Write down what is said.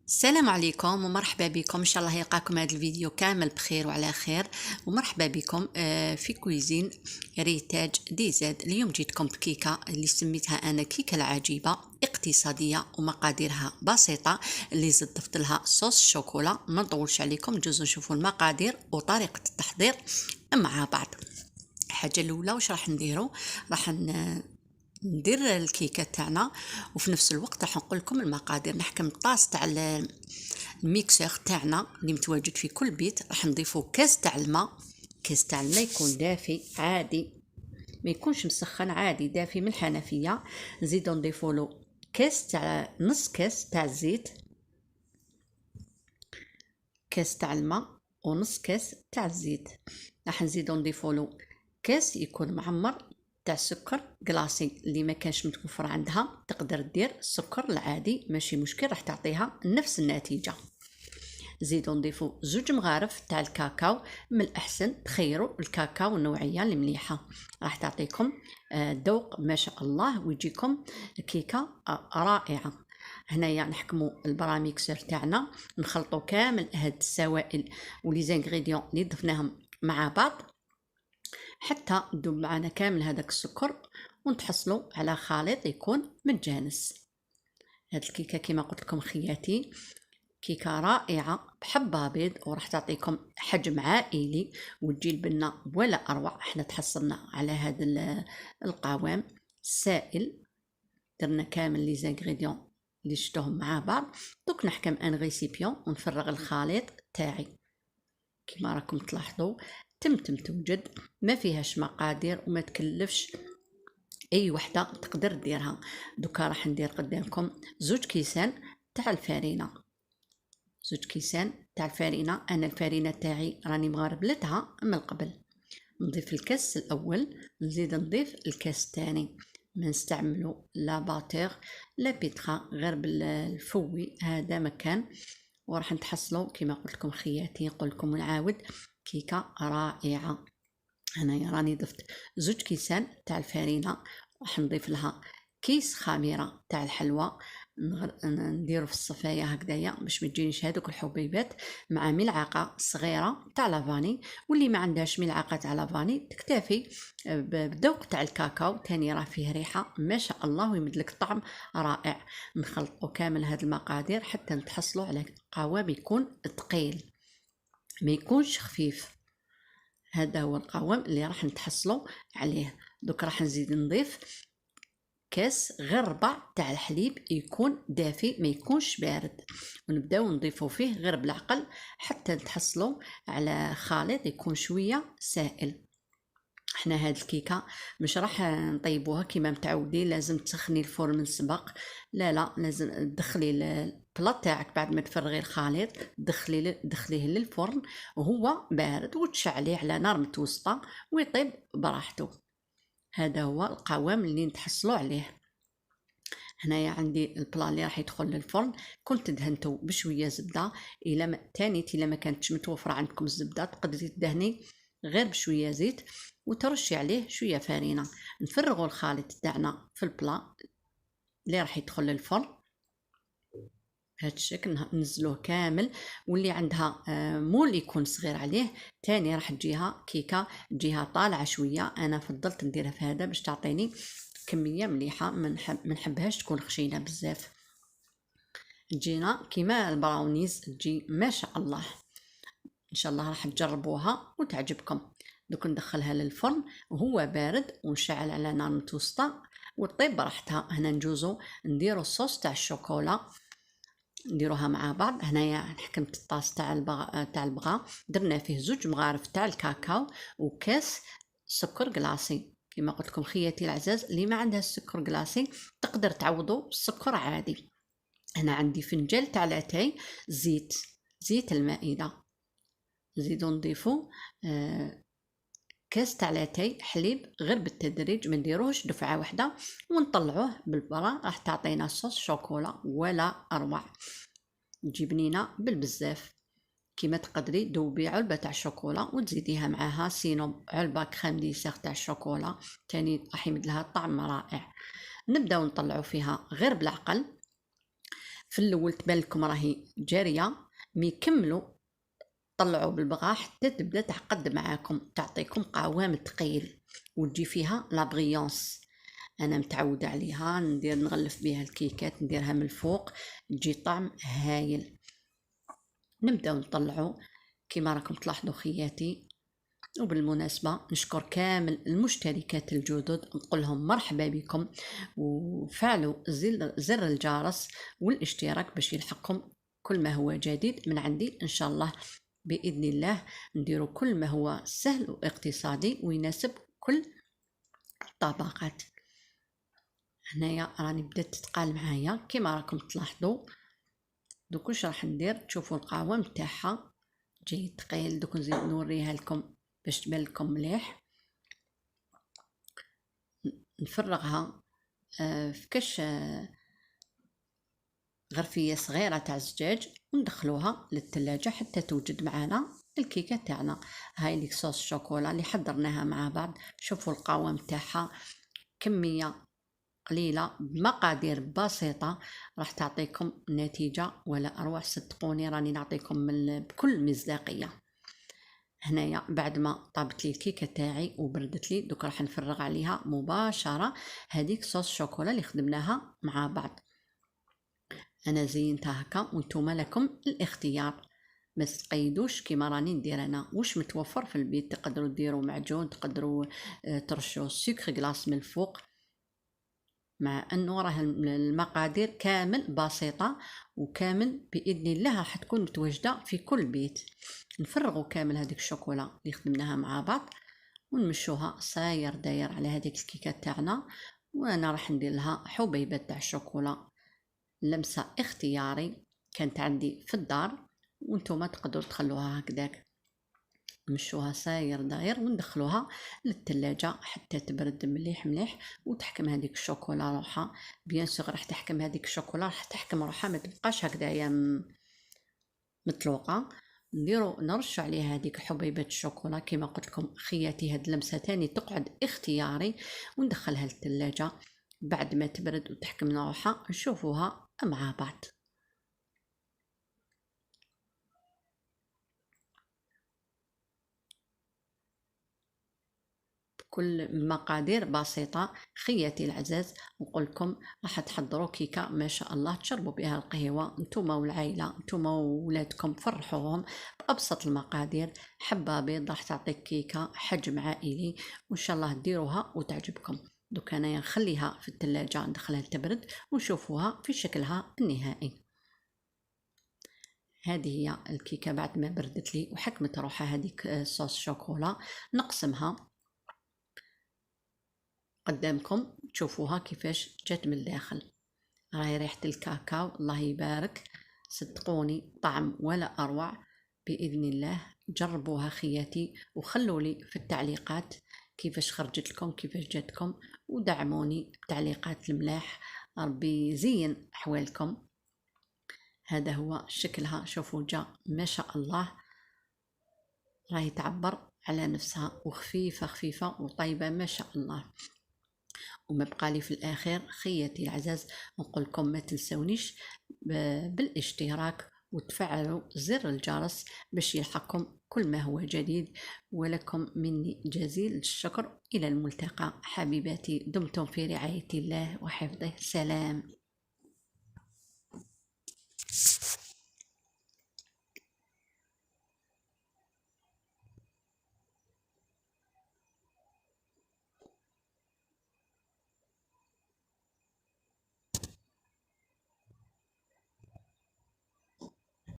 السلام عليكم ومرحبا بكم. ان شاء الله يلقاكم هذا الفيديو كامل بخير وعلى خير. ومرحبا بكم في كويزين ريتاج دي زاد. اليوم جيتكم بكيكه اللي سميتها انا كيكه العجيبه، اقتصاديه ومقاديرها بسيطه، اللي ضفت لها صوص الشوكولا. ما نطولش عليكم، ندوزو نشوفوا المقادير وطريقه التحضير مع بعض. الحاجه الاولى واش راح نديرو؟ راح ندير الكيكه تاعنا، وفي نفس الوقت راح نقول لكم المقادير. نحكم الطاس تاع الميكسر تاعنا اللي متواجد في كل بيت. راح نضيفو كاس تاع الماء. كاس تاع الماء يكون دافي عادي، ما يكونش مسخن، عادي دافي من الحنفيه. نزيدو نضيفو له كاس تاع نص كاس تاع الزيت، كاس تاع الماء ونص كاس تاع الزيت. راح نزيدو نضيفو له كاس يكون معمر تاع سكر كلاصي. اللي ما كانش متوفر عندها تقدر دير السكر العادي، ماشي مشكل، راح تعطيها نفس النتيجه. زيدو نضيفو زوج مغارف تاع الكاكاو. من الاحسن تخيروا الكاكاو النوعيه المليحه، راح تعطيكم ذوق ما شاء الله، ويجيكم كيكه رائعه. هنايا نحكموا البراميكسر تاعنا، نخلطوا كامل هاد السوائل ولي زانغريديون اللي ضفناهم مع بعض حتى ندوب معنا كامل هذاك السكر، ونتحصلوا على خليط يكون متجانس. هاد الكيكه كما قلت لكم خياتي كيكه رائعه بحبه بيض، وراح تعطيكم حجم عائلي وتجي البنه ولا اروع. احنا تحصلنا على هذا القوام السائل، درنا كامل لي زانغريديون اللي شفتوهم مع بعض. دوك نحكم ان ريسيبيون ونفرغ الخليط تاعي. كما راكم تلاحظوا تمتم توجد، ما فيهاش مقادير وما تكلفش، اي وحده تقدر ديرها. دوكا راح ندير قدامكم زوج كيسان تاع الفارينه. زوج كيسان تاع الفارينه، انا الفارينه تاعي راني مغربلتها من قبل. نضيف الكاس الاول، نزيد نضيف الكاس الثاني. ما نستعملوا لا باتيغ لا بيترا، غير بالفوي هذا مكان. وراح نتحصلوا كما قلت لكم خياتي، نقول لكم ونعاود كيكه رائعه. هنايا راني ضفت زوج كيسان تاع الفارينه، راح نضيف لها كيس خميره تاع الحلوى. نديرو في الصفايه هكذايا باش ما تجينيش هذوك الحبيبات، مع ملعقه صغيره تاع لافاني. واللي ما عندهاش ملعقه تاع لافاني تكتفي بالذوق تاع الكاكاو، تاني راه فيه ريحه ما شاء الله ويمدلك طعم رائع. نخلطوا كامل هاد المقادير حتى نتحصلوا على قوام يكون ثقيل، ما يكونش خفيف. هذا هو القوام اللي راح نتحصلوا عليه. دوك راح نزيد نضيف كاس غير ربع تاع الحليب، يكون دافي ما يكونش بارد، ونبداو نضيفو فيه غير بالعقل حتى نتحصلوا على خليط يكون شويه سائل. احنا هاد الكيكه مش راح نطيبوها كما متعودين لازم تسخني الفرن من سبق. لا لا، لازم تدخلي البلاط تاعك بعد ما تفرغي الخليط، دخليه للفرن وهو بارد، وتشعليه على نار متوسطه ويطيب براحته. هذا هو القوام اللي نتحصلوا عليه. هنايا عندي البلا اللي راح يدخل للفرن، كنت دهنته بشويه زبده. الا ما كانتش متوفره عندكم الزبده تقدري تدهني غير بشويه زيت وترشي عليه شويه فرينه. نفرغوا الخليط تاعنا في البلا اللي راح يدخل للفرن بهذا الشكل، ننزلوه كامل. واللي عندها مول يكون صغير عليه تاني راح تجيها كيكه تجيها طالعه شويه. انا فضلت نديرها في هذا باش تعطيني كميه مليحه، ما نحبهاش تكون خشينه بزاف. تجينا كيما البراونيز تجي ما شاء الله. ان شاء الله راح تجربوها وتعجبكم. دوك ندخلها للفرن وهو بارد، ونشعل على نار متوسطه وتطيب براحتها. هنا نجوزو نديرو الصوص تاع الشوكولا، نديروها مع بعض. هنايا حكمت الطاس تاع البغا، درنا فيه زوج مغارف تاع الكاكاو وكاس سكر كلاصي. كما قلت لكم خياتي العزاز، اللي ما عندها السكر كلاصي تقدر تعوضو بالسكر عادي. هنا عندي فنجان تاع لاتاي زيت المائده. نزيدو نضيفو كاس تاع لاتاي حليب غير بالتدريج، ما نديروهش دفعه واحده، ونطلعوه بالبرا. راح تعطينا صوص شوكولا ولا اروع، تجي بنينه بالبزاف. كيما تقدري دوبي علبه تاع الشوكولا وتزيديها معاها سينو علبه كريم ديسير تاع الشوكولا، تاني راح يمد لها طعم رائع. نبداو نطلعو فيها غير بالعقل. في الاول تبان لكم راهي جاريه، مي كملوا طلعوا بالبغا حتى تبدا تعقد معاكم، تعطيكم قوام ثقيل وتجي فيها لا بريونس. انا متعوده عليها، نغلف بها الكيكات، نديرها من الفوق تجي طعم هايل. نبداو نطلعوا كما راكم تلاحظوا خياتي. وبالمناسبة نشكر كامل المشتركات الجدد، نقول لهم مرحبا بكم، وفعلوا زر الجرس والاشتراك باش يلحقكم كل ما هو جديد من عندي إن شاء الله. بإذن الله نديروا كل ما هو سهل واقتصادي ويناسب كل الطبقات. هنايا راني بدات تتقال معايا كما راكم تلاحظوا. دوك واش راح ندير، تشوفوا القوام تاعها جاي ثقيل. دوك نزيد نوريها لكم باش تبان لكم مليح. نفرغها في كاش غرفيه صغيره تاع الزجاج وندخلوها للثلاجه حتى توجد معنا الكيكه تاعنا. هاي لي صوص الشوكولا اللي حضرناها مع بعض. شوفوا القوام تاعها، كميه قليله بمقادير بسيطه راح تعطيكم نتيجه ولا اروع، صدقوني راني نعطيكم بكل مصداقيه. هنايا بعد ما طابت لي الكيكه تاعي وبردت لي، دوك راح نفرغ عليها مباشره هذيك صوص الشوكولا اللي خدمناها مع بعض. انا زينتها هكا وانتم لكم الاختيار، ما تقيدوش كيما راني ندير انا. واش متوفر في البيت تقدروا ديروا معجون، تقدروا ترشوا سكر غلاس من الفوق، مع انه راه المقادير كامل بسيطه وكامل باذن الله راح تكون متواجده في كل بيت. نفرغوا كامل هذيك الشوكولا اللي خدمناها مع بعض ونمشوها صاير داير على هذيك الكيكه تاعنا. وانا راح ندير لها حبيبات تاع الشوكولا، لمسه اختياري كانت عندي في الدار، وانتم تقدروا تخلوها هكذاك. نمشوها ساير داير وندخلوها للثلاجة حتى تبرد مليح مليح وتحكم هذيك الشوكولا روحها. بيان سور راح تحكم هذيك الشوكولا، راح تحكم روحها، ما تبقاش هكذايا مطلوقه. نديرو نرش عليها هذيك حبيبات الشوكولا كما قلت لكم خياتي. هاد اللمسه تاني تقعد اختياري، وندخلها للثلاجة بعد ما تبرد وتحكم روحها نشوفوها مع بعض. كل مقادير بسيطة خياتي العزاز. نقول لكم راح تحضروا كيكة ما شاء الله تشربوا بها القهوة نتوما والعائلة، نتوما وولادكم فرحوهم بأبسط المقادير. حبة بيض راح تعطيك كيكة حجم عائلي، وإن شاء الله ديروها وتعجبكم. دوك أنا نخليها في الثلاجة ندخلها تبرد ونشوفوها في شكلها النهائي. هذه هي الكيكة بعد ما بردت لي وحكمت روحها هذيك صوص شوكولا. نقسمها قدامكم تشوفوها كيفاش جات من الداخل. راهي ريحة الكاكاو الله يبارك، صدقوني طعم ولا أروع. بإذن الله جربوها خياتي وخلوا لي في التعليقات كيفاش خرجت لكم، كيفاش جاتكم، ودعموني بتعليقات الملاح. ربي يزين أحوالكم. هذا هو شكلها، شوفوا جا ما شاء الله، راهي تعبر على نفسها وخفيفة خفيفة وطيبة ما شاء الله. وما بقى لي في الاخير خياتي العزاز نقول لكم ما تنسونيش بالاشتراك وتفعلوا زر الجرس باش يلحقكم كل ما هو جديد. ولكم مني جزيل الشكر. الى الملتقى حبيباتي، دمتم في رعاية الله وحفظه. سلام.